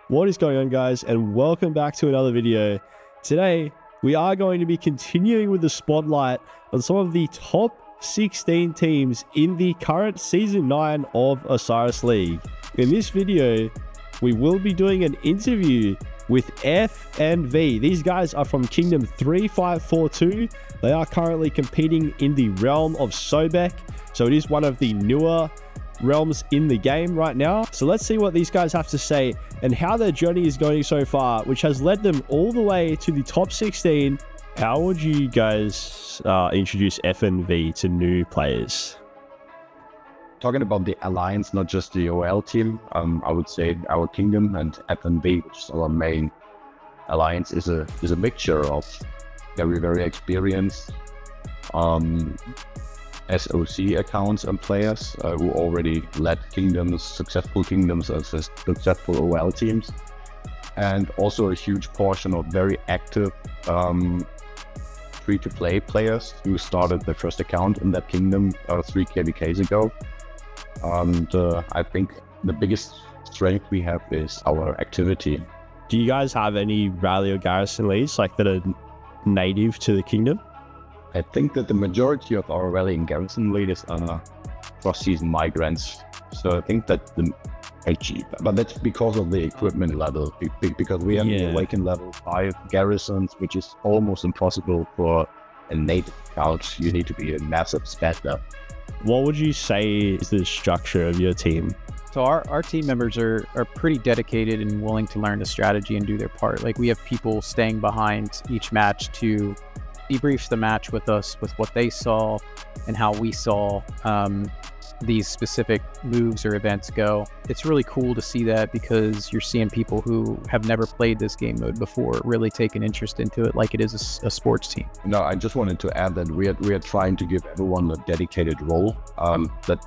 What is going on, guys, and welcome back to another video. Today we are going to be continuing with the spotlight on some of the top 16 teams in the current season 9 of Osiris League. In this video we will be doing an interview with FNV. These guys are from Kingdom 3542. They are currently competing in the realm of Sobek, so it is one of the newer realms in the game right now. So let's see what these guys have to say and how their journey is going so far, which has led them all the way to the top 16. How would you guys introduce FNV to new players? Talking about the alliance, not just the OL team, I would say our Kingdom and FNV, which is our main alliance, is a mixture of very experienced SOC accounts and players who already led successful kingdoms as successful OL teams, and also a huge portion of very active free-to-play players who started their first account in that kingdom 3 KVKs ago. And I think the biggest strength we have is our activity. Do you guys have any rally or garrison leads like that are native to the kingdom? I think that the majority of our rally and garrison leaders are cross-season migrants. So I think that but that's because of the equipment level, because we have the Awakened level 5 garrisons, which is almost impossible for a native account. You need to be a massive spender. What would you say is the structure of your team? So our team members are pretty dedicated and willing to learn the strategy and do their part. Like, we have people staying behind each match to debrief the match with us with what they saw and how we saw these specific moves or events go. It's really cool to see that, because you're seeing people who have never played this game mode before really take an interest into it like it is a sports team. No, I just wanted to add that we are trying to give everyone a dedicated role, that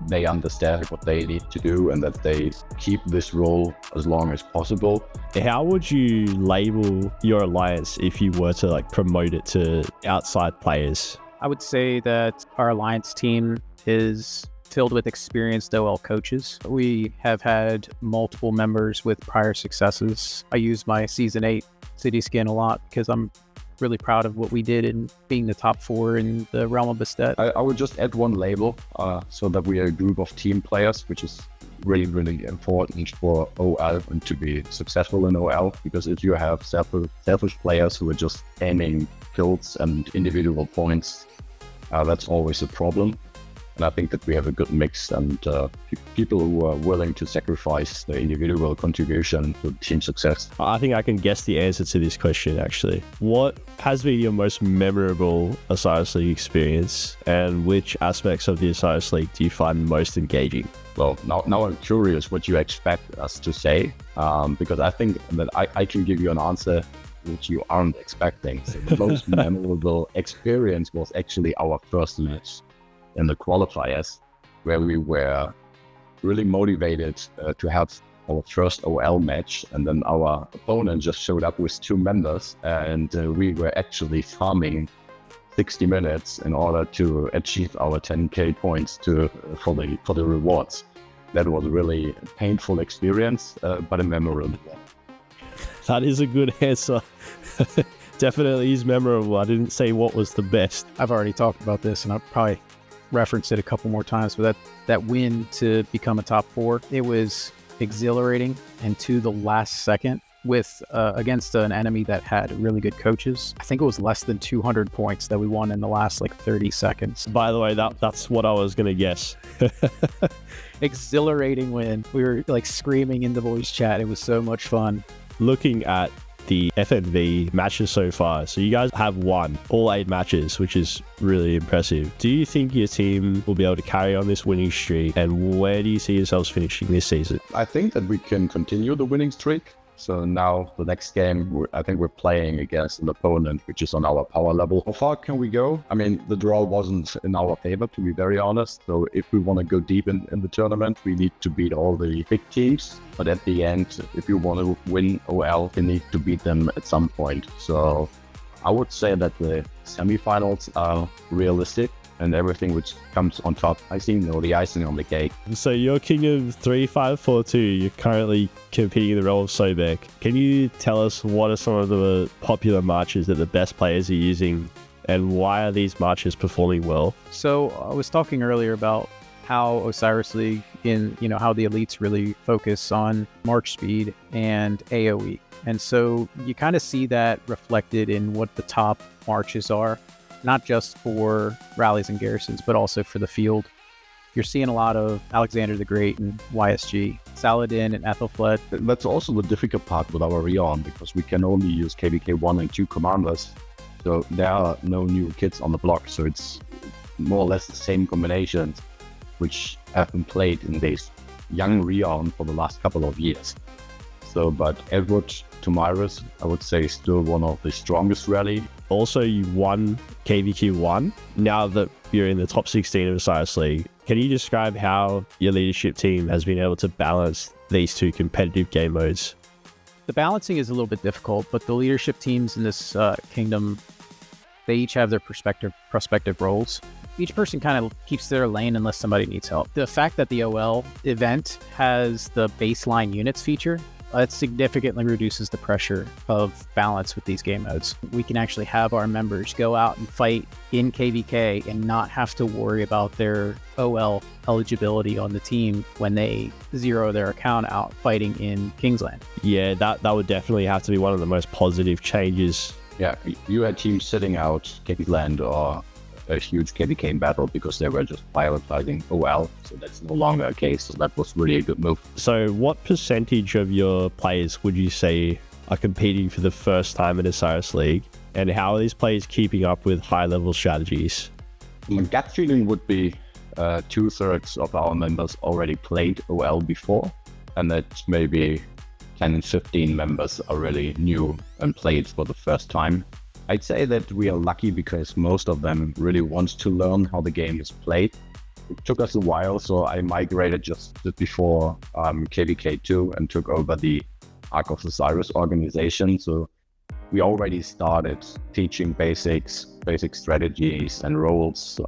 they understand what they need to do and that they keep this role as long as possible. How would you label your alliance if you were to promote it to outside players? I would say that our alliance team is filled with experienced OL coaches. We have had multiple members with prior successes. I use my Season 8 city skin a lot because I'm really proud of what we did in being the top 4 in the realm of Bastet. I would just add one label, so that we are a group of team players, which is really important for OL and to be successful in OL, because if you have selfish players who are just aiming kills and individual points, that's always a problem. And I think that we have a good mix and people who are willing to sacrifice their individual contribution to team success. I think I can guess the answer to this question, actually. What has been your most memorable Osiris League experience, and which aspects of the Osiris League do you find most engaging? Well, now I'm curious what you expect us to say, because I think that I can give you an answer which you aren't expecting. So the most memorable experience was actually our first match in the qualifiers, where we were really motivated to have our first OL match, and then our opponent just showed up with 2 members, and we were actually farming 60 minutes in order to achieve our 10k points for the rewards. That was really a painful experience, but a memorable one. That is a good answer. Definitely is memorable. I didn't say what was the best. I've already talked about this, and I'll probably reference it a couple more times, but that win to become a top 4, it was exhilarating, and to the last second with against an enemy that had really good coaches. I think it was less than 200 points that we won in the last 30 seconds. By the way, that's what I was gonna guess. Exhilarating win. We were screaming in the voice chat. It was so much fun. Looking at the FNV matches so far, so you guys have won all 8 matches, which is really impressive. Do you think your team will be able to carry on this winning streak, and where do you see yourselves finishing this season? I think that we can continue the winning streak. So now the next game, I think we're playing against an opponent which is on our power level. How far can we go? I mean, the draw wasn't in our favor, to be very honest. So if we want to go deep in the tournament, we need to beat all the big teams. But at the end, if you want to win OL, you need to beat them at some point. So I would say that the semifinals are realistic. and everything which comes on top. I see the icing on the cake. So you're king of 3542. You're currently competing in the role of Sobek. Can you tell us what are some of the popular marches that the best players are using, and why are these marches performing well? So I was talking earlier about how Osiris League how the elites really focus on march speed and AoE. And so you kind of see that reflected in what the top marches are, not just for rallies and garrisons, but also for the field. You're seeing a lot of Alexander the Great and YSG, Saladin and Ethelfled. That's also the difficult part with our Rion, because we can only use KVK 1 and 2 commanders. So there are no new kids on the block. So it's more or less the same combinations which have been played in this young Rion for the last couple of years. So, but Edward to Myris, I would say, is still one of the strongest rally. Also, you won KVQ 1. Now that you're in the top 16 of Osiris League, can you describe how your leadership team has been able to balance these two competitive game modes? The balancing is a little bit difficult, but the leadership teams in this kingdom, they each have their prospective roles. Each person kind of keeps their lane unless somebody needs help. The fact that the OL event has the baseline units feature, it significantly reduces the pressure of balance with these game modes. We can actually have our members go out and fight in KVK and not have to worry about their OL eligibility on the team when they zero their account out fighting in Kingsland. Yeah, that would definitely have to be one of the most positive changes. Yeah, you had teams sitting out Kingsland or a huge KVK battle because they were just prioritizing OL, so that's no longer a case. So that was really a good move. So what percentage of your players would you say are competing for the first time in Osiris League, and how are these players keeping up with high-level strategies? My gut feeling would be 2/3 of our members already played OL before, and that maybe 10 and 15 members are really new and played for the first time. I'd say that we are lucky because most of them really want to learn how the game is played. It took us a while, so I migrated just before KVK 2 and took over the Ark of Osiris organization. So we already started teaching basic strategies and roles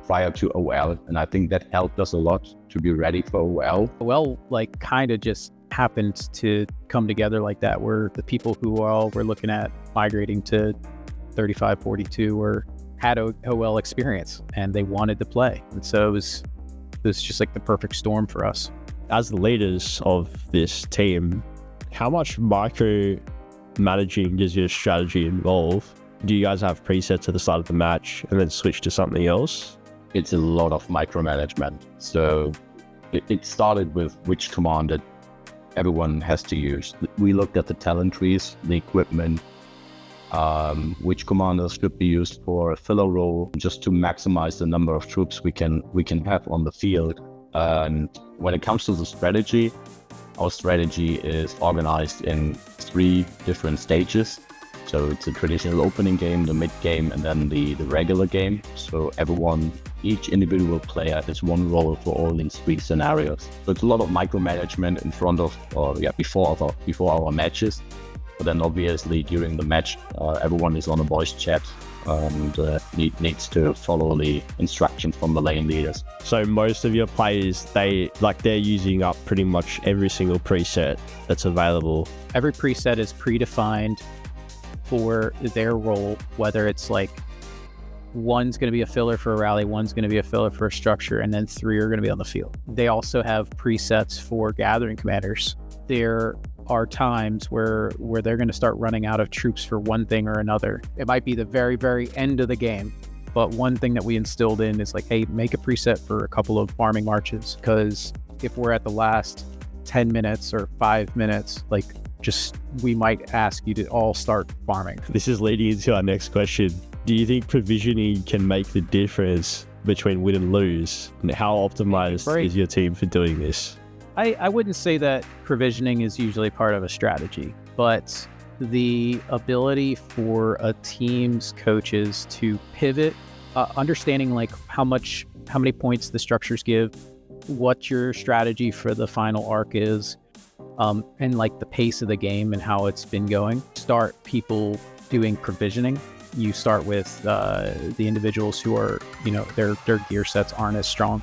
prior to OL, and I think that helped us a lot to be ready for OL. OL kind of just happened to come together like that, where the people who were looking at migrating to 3542 had OL experience and they wanted to play, and so it was just like the perfect storm for us. As the leaders of this team, how much micro managing does your strategy involve? Do you guys have presets at the start of the match and then switch to something else? It's a lot of micromanagement. So it started with which command everyone has to use. We looked at the talent trees, the equipment, which commanders should be used for a filler role, just to maximize the number of troops we can have on the field. And when it comes to the strategy, our strategy is organized in 3 different stages. So it's a traditional opening game, the mid game, and then the regular game. So each individual player has one role for all these 3 scenarios. So it's a lot of micromanagement in front of, before our matches. But then obviously during the match, everyone is on a voice chat and needs to follow the instructions from the lane leaders. So most of your players, they're using up pretty much every single preset that's available. Every preset is predefined for their role, whether it's one's going to be a filler for a rally, one's going to be a filler for a structure, and then 3 are going to be on the field. They also have presets for gathering commanders. There are times where they're going to start running out of troops for one thing or another. It might be the very, very end of the game, but one thing that we instilled in is hey, make a preset for a couple of farming marches, because if we're at the last 10 minutes or 5 minutes, we might ask you to all start farming. This is leading into our next question. Do you think provisioning can make the difference between win and lose? And how optimized is your team for doing this? I wouldn't say that provisioning is usually part of a strategy, but the ability for a team's coaches to pivot, understanding how many points the structures give, what your strategy for the final arc is, and the pace of the game and how it's been going. Start people doing provisioning you start with the individuals who are, their gear sets aren't as strong.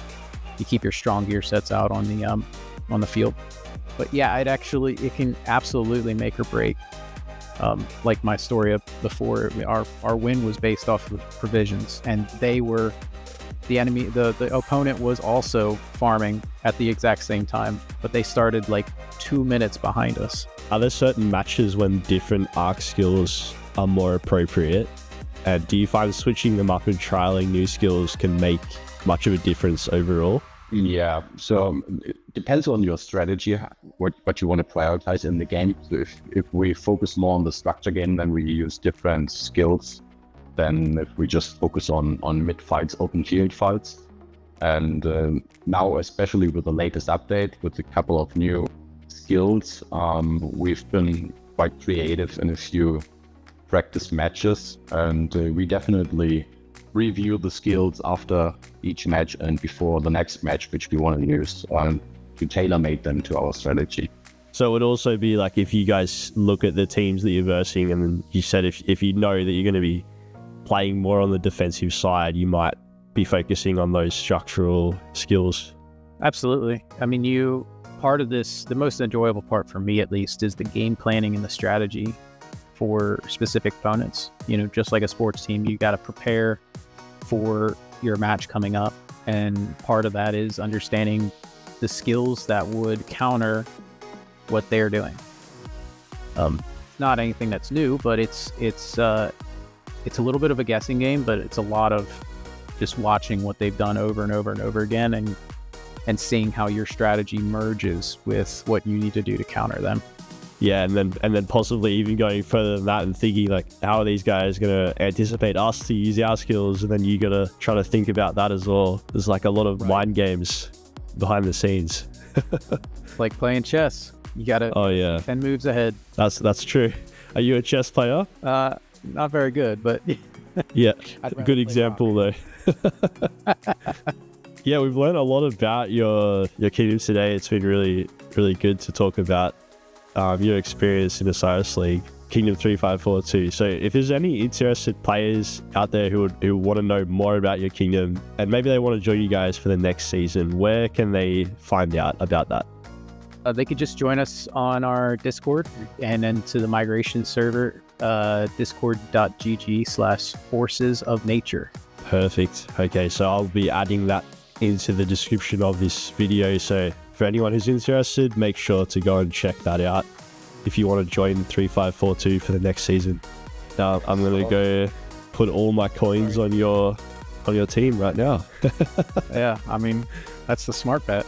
You keep your strong gear sets out on the field. But yeah, it can absolutely make or break. Like my story of before, our win was based off of provisions, and the enemy, the opponent was also farming at the exact same time, but they started like 2 minutes behind us. Are there certain matches when different arc skills are more appropriate? And do you find switching them up and trialing new skills can make much of a difference overall? Yeah, so it depends on your strategy, what you want to prioritize in the game. So if we focus more on the structure game, then we use different skills than if we just focus on mid fights, open field fights. And now, especially with the latest update, with a couple of new skills, we've been quite creative in a few practice matches, and we definitely review the skills after each match and before the next match, which we want to use to tailor-make them to our strategy. So it would also be like if you guys look at the teams that you're versing, and then you said if you know that you're going to be playing more on the defensive side, you might be focusing on those structural skills. Absolutely. I mean, part of this, the most enjoyable part for me at least, is the game planning and the strategy for specific opponents. Just like a sports team, you got to prepare for your match coming up, and part of that is understanding the skills that would counter what they're doing. Not anything that's new, but it's a little bit of a guessing game, but it's a lot of just watching what they've done over and over and over again, and seeing how your strategy merges with what you need to do to counter them. Yeah, and then possibly even going further than that and thinking like, how are these guys going to anticipate us to use our skills? And then you got to try to think about that as well. There's like a lot of mind games behind the scenes. Like playing chess. You got to 10 moves ahead. That's true. Are you a chess player? Not very good, but yeah, good example though. Yeah, we've learned a lot about your kingdoms today. It's been really, really good to talk about your experience in Osiris League, Kingdom 3542. So if there's any interested players out there who want to know more about your kingdom, and maybe they want to join you guys for the next season, where can they find out about that? They could just join us on our Discord and then to the migration server, discord.gg/forces of nature. Perfect. Okay, so I'll be adding that into the description of this video. So for anyone who's interested, make sure to go and check that out if you want to join 3542 for the next season. Now I'm going to go put all my coins on your team right now. Yeah, I mean, that's the smart bet.